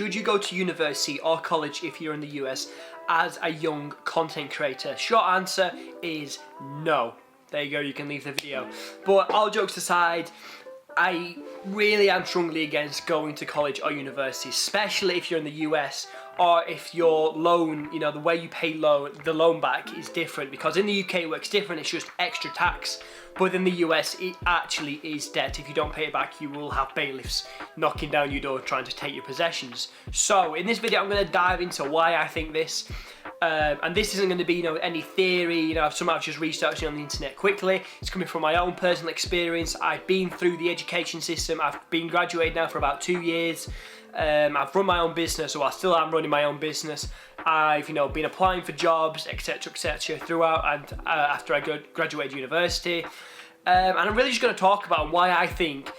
Should you go to university or college if you're in the US as a young content creator? Short answer is no. There you go, you can leave the video. But all jokes aside, I really am strongly against going to college or university, especially if you're in the US or if your loan, the way you pay the loan back is different, because in the UK it works different, it's just extra tax. But in the US it actually is debt. If you don't pay it back, you will have bailiffs knocking down your door trying to take your possessions. So in this video I'm going to dive into why I think this. And this isn't going to be any theory, something I've just researched on the internet quickly. It's coming from my own personal experience. I've been through the education system. I've been graduated now for about 2 years. I've run my own business, or I still am running my own business. I've been applying for jobs, etc, throughout and after I graduated university. And I'm really just going to talk about why I think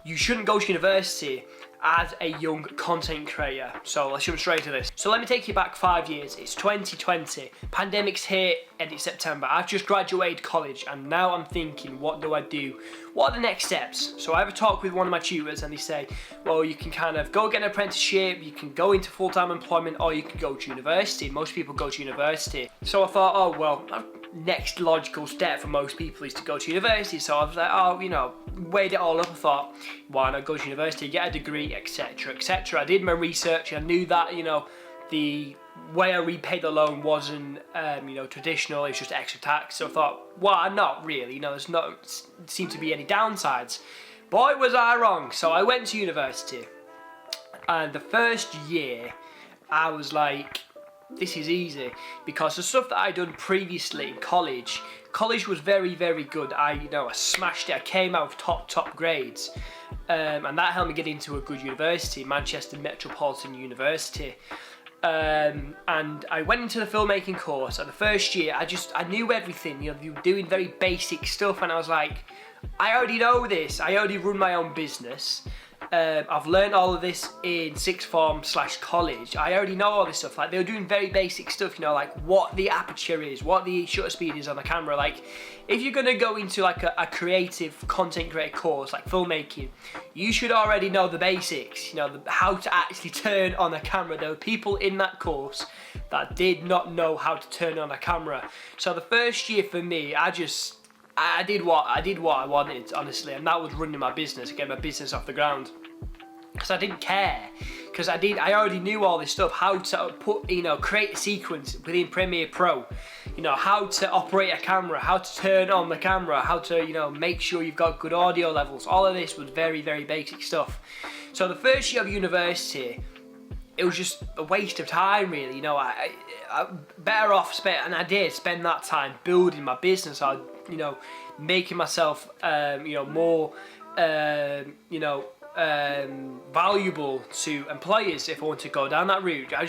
you shouldn't go to university as a young content creator. So let's jump straight to this. So let me take you back 5 years. It's 2020. Pandemic's here and it's September. I've just graduated college and now I'm thinking, what do I do? What are the next steps? So I have a talk with one of my tutors and they say, well, you can kind of go get an apprenticeship, you can go into full-time employment, or you can go to university. Most people go to university. So I thought, oh, well, next logical step for most people is to go to university. So I was like, weighed it all up. I thought, why not go to university, get a degree, etc, etc. I did my research. I knew that, the way I repaid the loan wasn't, traditional. It's just extra tax. So I thought, why not really? There's not seem to be any downsides. Boy, was I wrong. So I went to university, and the first year, I was like, this is easy, because the stuff that I'd done previously in college was very, very good. I smashed it. I came out with top grades, and that helped me get into a good university, Manchester Metropolitan University. And I went into the filmmaking course, and the first year I knew everything. You were doing very basic stuff, and I was like, I already know this. I already run my own business. I've learned all of this in sixth form / college. I already know all this stuff. Like, they were doing very basic stuff, like what the aperture is, what the shutter speed is on the camera. Like, if you're gonna go into like a creative content creator course like filmmaking, you should already know the basics. How to actually turn on a camera. There were people in that course that did not know how to turn on a camera. So the first year for me, I did what I wanted, honestly, and that was running my business, getting my business off the ground. Because I didn't care, because I already knew all this stuff, how to create a sequence within Premiere Pro, how to operate a camera, how to turn on the camera, how to, make sure you've got good audio levels. All of this was very, very basic stuff. So the first year of university, it was just a waste of time, really. I better off spend that time building my business. I, making myself, more, valuable to employers if I want to go down that route. I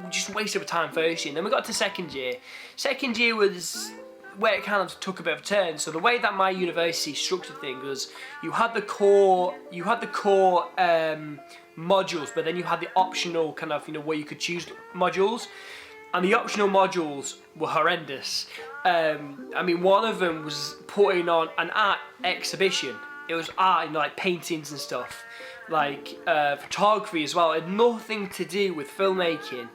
just wasted time first year. And then we got to second year. Second year was where it kind of took a bit of a turn. So the way that my university structured things was, you had the core modules, but then you had the optional kind of, where you could choose modules, and the optional modules were horrendous. One of them was putting on an art exhibition. It was art, like paintings and stuff, like photography as well. It had nothing to do with filmmaking,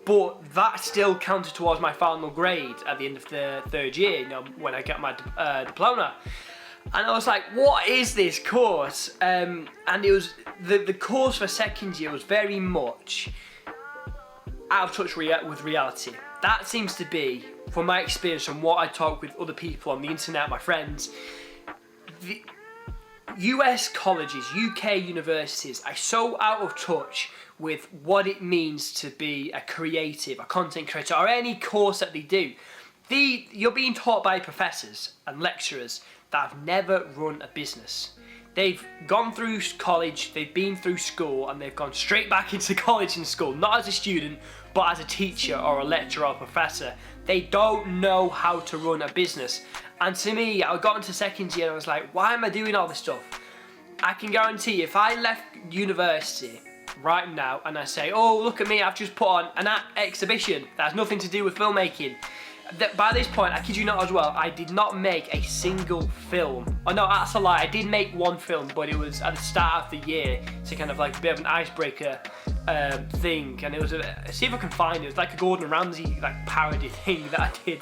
but that still counted towards my final grade at the end of the third year, when I got my diploma. And I was like, what is this course? And it was, the course for second year was very much out of touch with reality. That seems to be, from my experience and what I talk with other people on the internet, my friends, the US colleges, UK universities are so out of touch with what it means to be a creative, a content creator, or any course that they do. You're being taught by professors and lecturers that have never run a business. They've gone through college, they've been through school, and they've gone straight back into college and school, not as a student, but as a teacher or a lecturer or a professor. They don't know how to run a business. And to me, I got into second year and I was like, why am I doing all this stuff? I can guarantee if I left university right now and I say, oh, look at me, I've just put on an art exhibition that has nothing to do with filmmaking, by this point, I kid you not as well, I did not make a single film. Oh no, that's a lie, I did make one film, but it was at the start of the year to kind of like a bit of an icebreaker thing, and it was see if I can find it. It was like a Gordon Ramsay like parody thing that I did.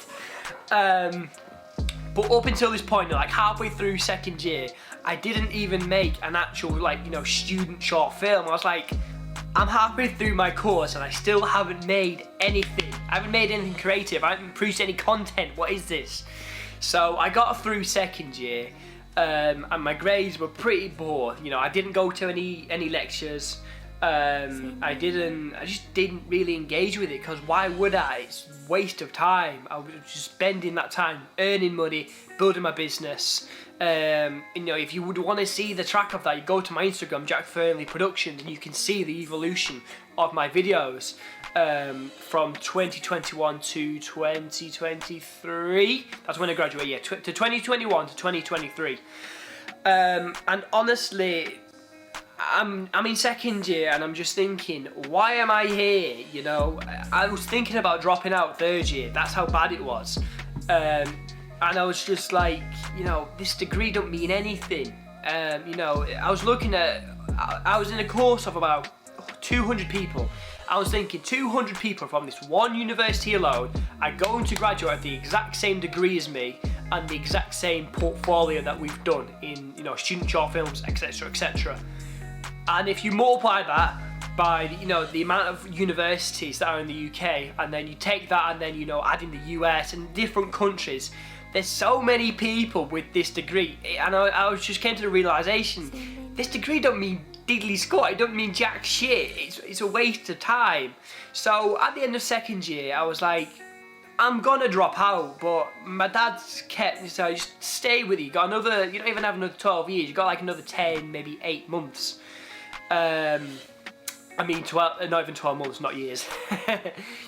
But up until this point, like halfway through second year, I didn't even make an actual like, you know, student short film. I was like, I'm halfway through my course and I still haven't made anything. I haven't made anything creative. I haven't produced any content. What is this? So I got through second year, and my grades were pretty poor. You know, I didn't go to any lectures. I just didn't really engage with it, because why would I? It's a waste of time. I was just spending that time earning money, building my business. You know, if you would want to see the track of that, you go to my Instagram, Jack.F Productions, and you can see the evolution of my videos from 2021 to 2023. That's when I graduated, yeah, to 2021 to 2023. And honestly, I'm in second year and I'm just thinking, why am I here? You know, I was thinking about dropping out third year. That's how bad it was. And I was just like, you know, this degree don't mean anything. You know, I was looking at, I was in a course of about 200 people. I was thinking 200 people from this one university alone are going to graduate with the exact same degree as me and the exact same portfolio that we've done in, you know, student short films, etc., etc. And if you multiply that by, you know, the amount of universities that are in the UK, and then you take that and then, you know, add in the US and different countries, there's so many people with this degree. And I was just came to the realisation, this degree don't mean diddly squat, it don't mean jack shit, it's a waste of time. So at the end of second year, I was like, I'm gonna drop out, but my dad's kept me, so just stay with you got another, you don't even have another 12 years, you got like another 10, maybe 8 months. I mean 12, not even 12 months, not years.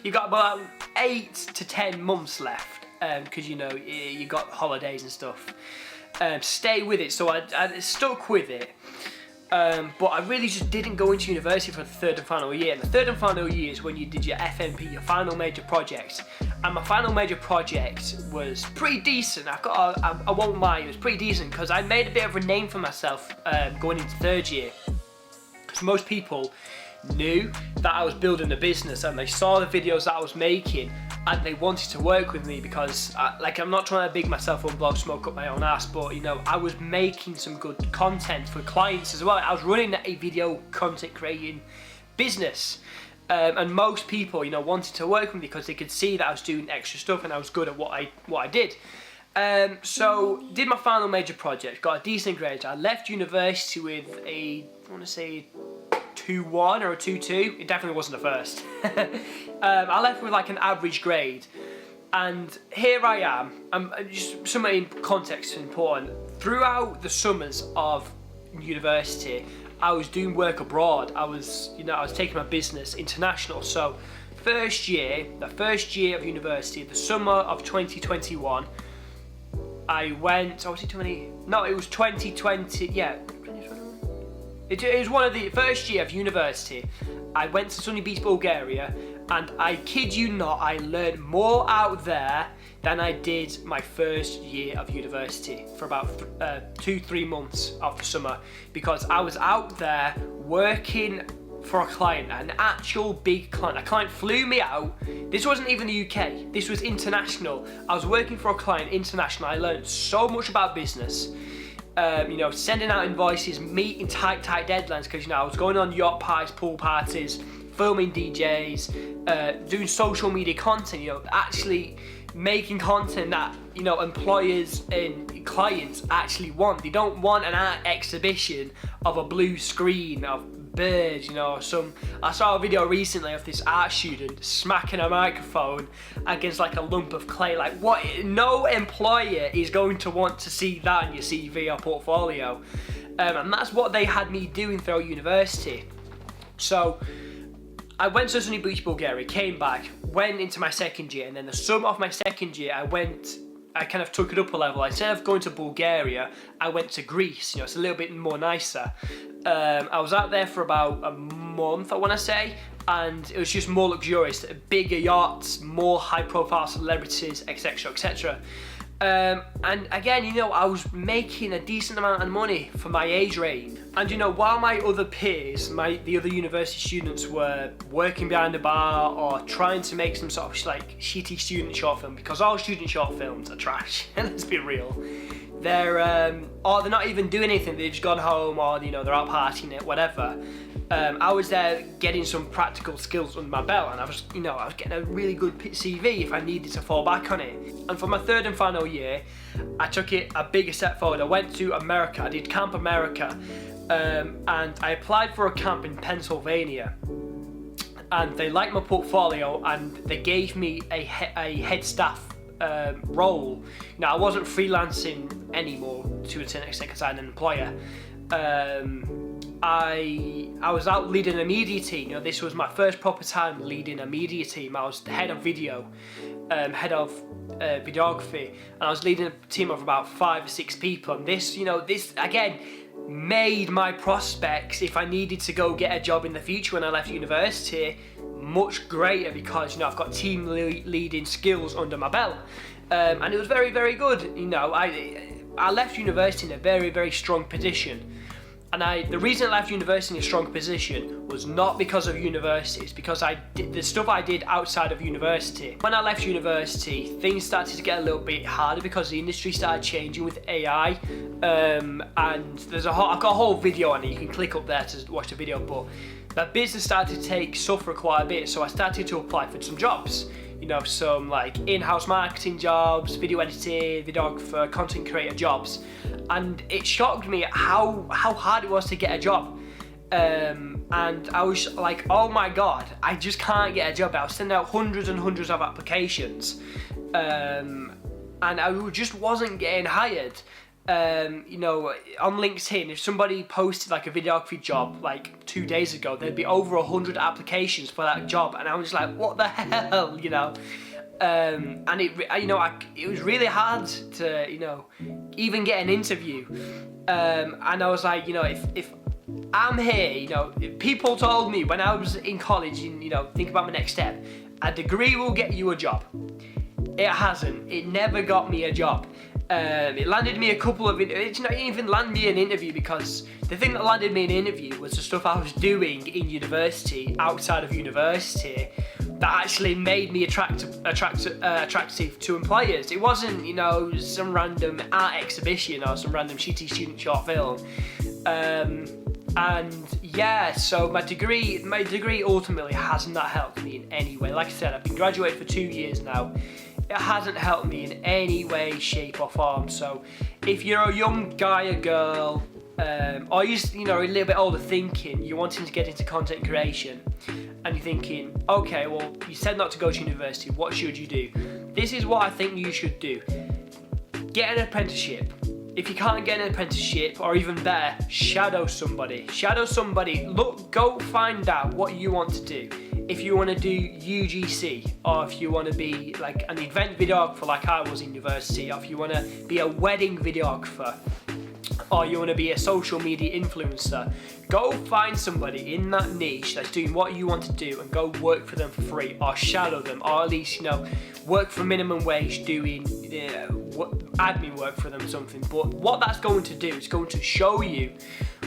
You got about 8 to 10 months left, because you know, you got holidays and stuff. Stay with it, so I stuck with it. But I really just didn't go into university for the third and final year. And the third and final year is when you did your FMP, your final major project. And my final major project was pretty decent. I won't lie, it was pretty decent, because I made a bit of a name for myself going into third year. Because most people knew that I was building a business and they saw the videos that I was making and they wanted to work with me, because I'm not trying to big myself up, blow smoke up my own ass, but you know, I was making some good content for clients as well. I was running a video content creating business, and most people, you know, wanted to work with me because they could see that I was doing extra stuff and I was good at what I did. So did my final major project, got a decent grade. I left university with a, I want to say 2-1 or a 2-2. It definitely wasn't a first. I left with like an average grade, and here I am. Just some context is important. Throughout the summers of university, I was doing work abroad. I was taking my business international. So the first year of university, the summer of 2021, I went, oh, was it 20? No, it was 2020, yeah. It was one of the first year of university. I went to sunny beach, Bulgaria, and I kid you not, I learned more out there than I did my first year of university for about 2-3 months of the summer, because I was out there working for a client, an actual big client. A client flew me out. This wasn't even the UK, this was international. I was working for a client international. I learned so much about business. You know, sending out invoices, meeting tight deadlines, because you know, I was going on yacht parties, pool parties, filming DJs, doing social media content, you know, actually making content that, you know, employers and clients actually want. They don't want an art exhibition of a blue screen of birds, you know. I saw a video recently of this art student smacking a microphone against like a lump of clay. Like, what? No employer is going to want to see that in your CV or portfolio, and that's what they had me doing throughout university. So I went to sunny beach, Bulgaria, came back, went into my second year, and then the summer of my second year, I kind of took it up a level. Instead of going to Bulgaria, I went to Greece. You know, it's a little bit more nicer. I was out there for about a month, I want to say, and it was just more luxurious, bigger yachts, more high-profile celebrities, etc., etc. And again, you know, I was making a decent amount of money for my age range. And you know, while my other peers, the other university students were working behind a bar or trying to make some sort of like shitty student short film, because all student short films are trash, let's be real. Or they're not even doing anything, they've just gone home, or you know, they're out partying it, whatever. I was there getting some practical skills under my belt, and I was getting a really good CV if I needed to fall back on it. And for my third and final year, I took it a bigger step forward. I went to America. I did Camp America, and I applied for a camp in Pennsylvania. And they liked my portfolio, and they gave me a head staff role. Now, I wasn't freelancing anymore to a certain extent because I had an employer. I was out leading a media team. You know, this was my first proper time leading a media team. I was the head of video, head of videography, and I was leading a team of about 5 or 6 people. And this again made my prospects, if I needed to go get a job in the future when I left university, much greater, because you know, I've got team leading skills under my belt, and it was very, very good. You know, I left university in a very, very strong position. And the reason I left university in a strong position was not because of university, it's because the stuff I did outside of university. When I left university, things started to get a little bit harder because the industry started changing with AI. And I've got a whole video on it, you can click up there to watch the video, but the business started to suffer quite a bit, so I started to apply for some jobs. You know, some like in-house marketing jobs, video editing, videographer, content creator jobs. And it shocked me at how hard it was to get a job. And I was like, oh my God, I just can't get a job. I was sending out hundreds and hundreds of applications. And I just wasn't getting hired. You know, on LinkedIn, if somebody posted like a videography job like 2 days ago, there'd be over 100 applications for that job, and I was like, what the hell, you know? And it was really hard to, you know, even get an interview. And I was like, you know, if I'm here, you know, people told me when I was in college, and you know, think about my next step, a degree will get you a job. It hasn't. It never got me a job. It landed me a couple of, it didn't even land me an interview, because the thing that landed me an interview was the stuff I was doing in university, outside of university, that actually made me attractive to employers. It wasn't, you know, some random art exhibition or some random shitty student short film. And yeah, so my degree ultimately has not helped me in any way. Like I said, I've been graduated for 2 years now. It hasn't helped me in any way, shape or form. So if you're a young guy or girl, or you know, a little bit older thinking, you're wanting to get into content creation, and you're thinking, okay, well, you said not to go to university, what should you do? This is what I think you should do. Get an apprenticeship. If you can't get an apprenticeship, or even better, shadow somebody. Go find out what you want to do. If you want to do UGC, or if you want to be like an event videographer like I was in university, or if you want to be a wedding videographer, or you want to be a social media influencer, go find somebody in that niche that's doing what you want to do and go work for them for free, or shadow them, or at least, you know, work for minimum wage doing admin work for them or something. But what that's going to do is going to show you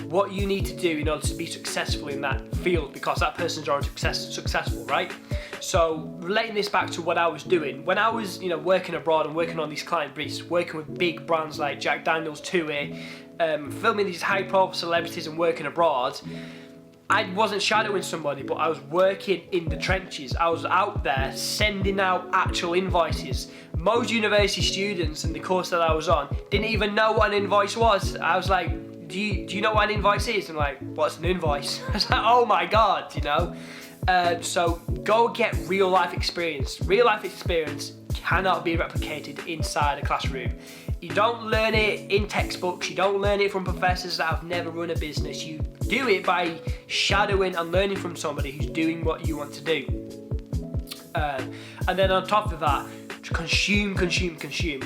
what you need to do in order to be successful in that field, because that person's already successful, right? So relating this back to what I was doing when I was, you know, working abroad and working on these client briefs, working with big brands like Jack Daniels, TUI, filming these high-profile celebrities and working abroad, I wasn't shadowing somebody, but I was working in the trenches. I was out there sending out actual invoices. Most university students in the course that I was on didn't even know what an invoice was. I was like, do you know what an invoice is? I'm like, what's an invoice? I was like, oh my God, you know? So go get real life experience. Real life experience cannot be replicated inside a classroom. You don't learn it in textbooks, you don't learn it from professors that have never run a business. You do it by shadowing and learning from somebody who's doing what you want to do. And then on top of that, consume.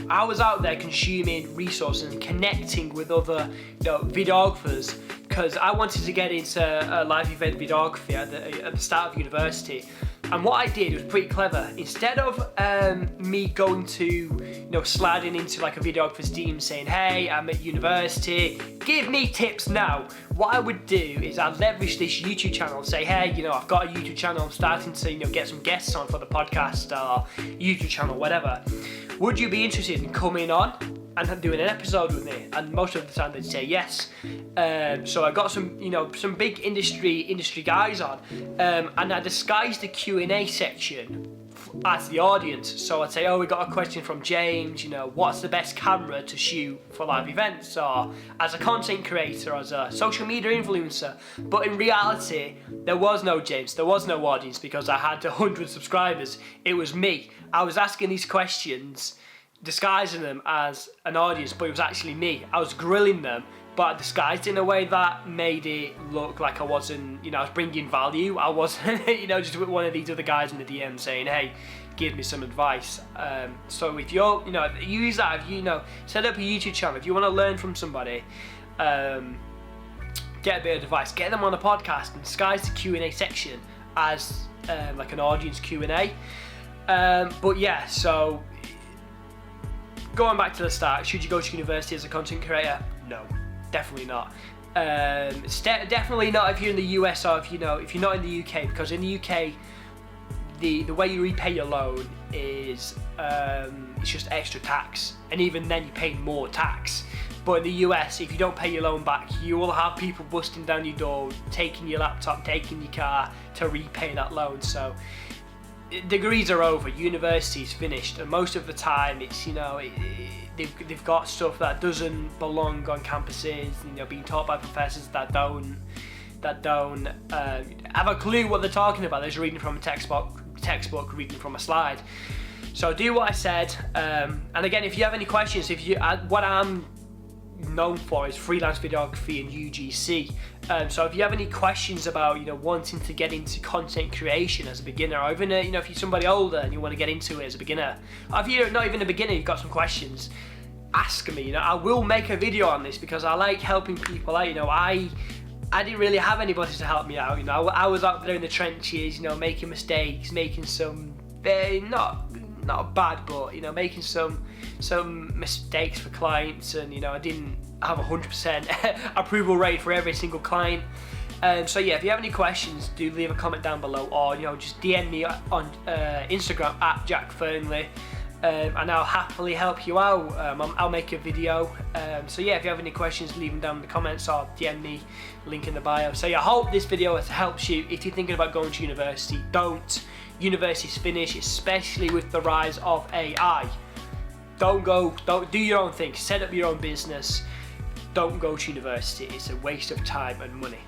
I was out there consuming resources and connecting with other, you know, videographers, because I wanted to get into live event videography at the start of university. And what I did was pretty clever. Instead of me going to, sliding into like a videographer's DM saying, hey, I'm at university, give me tips now. What I would do is I'd leverage this YouTube channel and say, hey, I've got a YouTube channel, I'm starting to, get some guests on for the podcast or YouTube channel, whatever. Would you be interested in coming on and doing an episode with me? And most of the time they'd say yes. So I got some, some big industry guys on, and I disguised the Q&A section as the audience. So I'd say, oh, we got a question from James, what's the best camera to shoot for live events, or as a content creator, as a social media influencer. But in reality, there was no James, there was no audience, because I had 100 subscribers. It was me. I was asking these questions, disguising them as an audience, but it was actually me. I was grilling them, but I disguised in a way that made it look like I wasn't, I was bringing value. I wasn't, just with one of these other guys in the DM saying, hey, give me some advice. So if you're, use that, if set up a YouTube channel, if you want to learn from somebody, get a bit of advice, get them on a podcast and disguise the Q&A section as like an audience Q&A. But yeah, so going back to the start, should you go to university as a content creator? No, definitely not. Definitely not if you're in the US, or if you're not in the UK, because in the UK, the way you repay your loan is it's just extra tax, and even then you pay more tax. But in the US, if you don't pay your loan back, you will have people busting down your door, taking your laptop, taking your car to repay that loan. So degrees are over, university's finished, and most of the time it's they've got stuff that doesn't belong on campuses, being taught by professors that don't have a clue what they're talking about. They're just reading from a textbook, reading from a slide. So do what I said, and again, if you have any questions, what I'm known for is freelance videography and UGC. So if you have any questions about wanting to get into content creation as a beginner, or even if you're somebody older and you want to get into it as a beginner, or if you're not even a beginner, you've got some questions, ask me. I will make a video on this because I like helping people out. I didn't really have anybody to help me out. I was out there in the trenches, making mistakes, making some not bad, but making some mistakes for clients, and I didn't have 100% approval rate for every single client. So yeah, if you have any questions, do leave a comment down below, or just DM me on Instagram at Jack.F, and I'll happily help you out. I'll make a video. So yeah, if you have any questions, leave them down in the comments or DM me, link in the bio. So yeah, I hope this video helps you if you're thinking about going to university. Don't. University's finished, especially with the rise of AI. Don't do your own thing, set up your own business. Don't go to university, it's a waste of time and money.